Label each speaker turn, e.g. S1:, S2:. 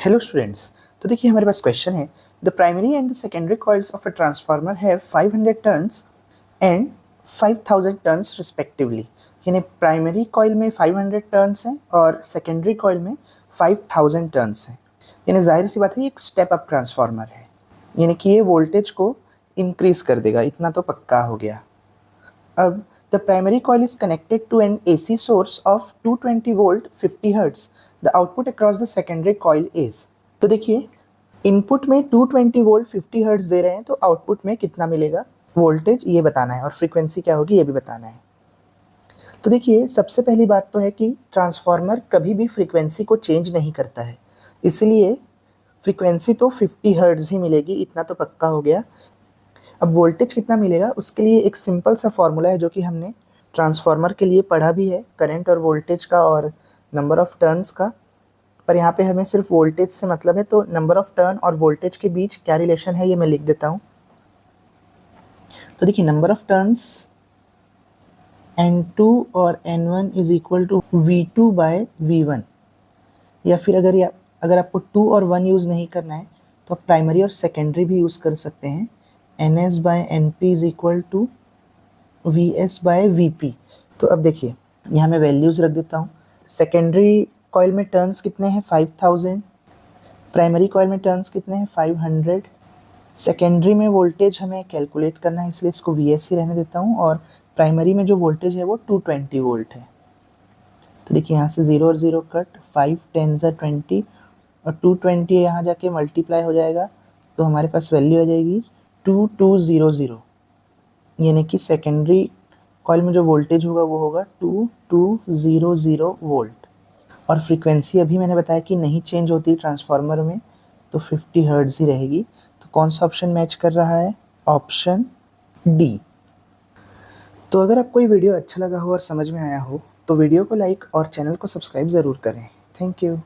S1: Hello students. तो देखिए हमारे पास क्वेश्चन है, the primary and secondary coils of a transformer have 500 turns and 5000 turns respectively. यानी primary coil में 500 टर्न्स हैं और सेकेंडरी कॉइल में 5000 टर्न्स हैं। यानी जाहिर सी बात है ये एक स्टेप अप ट्रांसफार्मर है, यानी कि ये वोल्टेज को इंक्रीज कर देगा, इतना तो पक्का हो गया। अब the primary coil is connected to an AC source of 220 volt 50 Hz. The output across the secondary coil is। तो देखिए इनपुट में 220 वोल्ट 50 हर्ट्ज दे रहे हैं, तो आउटपुट में कितना मिलेगा वोल्टेज ये बताना है और फ्रीक्वेंसी क्या होगी ये भी बताना है। तो देखिए सबसे पहली बात तो है कि ट्रांसफार्मर कभी भी फ्रीक्वेंसी को चेंज नहीं करता है, इसलिए फ्रीक्वेंसी तो 50 हर्ट्ज ही मिलेगी, इतना तो पक्का हो गया। अब वोल्टेज कितना मिलेगा उसके लिए एक सिंपल सा फॉर्मूला है जो कि हमने ट्रांसफार्मर के लिए पढ़ा भी है, करंट और वोल्टेज का और नंबर ऑफ टर्न्स का। पर यहाँ पे हमें सिर्फ वोल्टेज से मतलब है, तो नंबर ऑफ टर्न और वोल्टेज के बीच क्या रिलेशन है ये मैं लिख देता हूँ। तो देखिए नंबर ऑफ टर्न्स N2 और N1 is equal to V2 bye V1, या फिर अगर आपको 2 और 1 यूज़ नहीं करना है तो आप प्राइमरी और सेकेंडरी भी यूज़ कर सकते हैं। NS by NP is equal to VS by VP। तो अब देखिए यहाँ मैं वैल्यूज़ रख देता हूँ। सेकेंडरी कॉइल में टर्न्स कितने हैं 5000, प्राइमरी कॉइल में टर्न्स कितने हैं 500। सेकेंडरी में वोल्टेज हमें कैलकुलेट करना है, इसलिए इसको VS ही रहने देता हूँ, और प्राइमरी में जो वोल्टेज है वो 220 वोल्ट है। तो देखिए यहाँ से 0 और 0 कट, 5 10 20 और 220 यहाँ जाके मल्टीप्लाई हो जाएगा, तो हमारे पास वैल्यू आ जाएगी 2200। यानी कि सेकेंडरी कॉइल में जो वोल्टेज होगा वो होगा 2200 वोल्ट। और फ्रीक्वेंसी अभी मैंने बताया कि नहीं चेंज होती ट्रांसफार्मर में, तो 50 हर्ट्ज ही रहेगी। तो कौन सा ऑप्शन मैच कर रहा है? Option D. तो अगर आपको ये वीडियो अच्छा लगा हो और समझ में आया हो तो वीडियो को लाइक और चैनल को सब्सक्राइब ज़रूर करें। Thank you.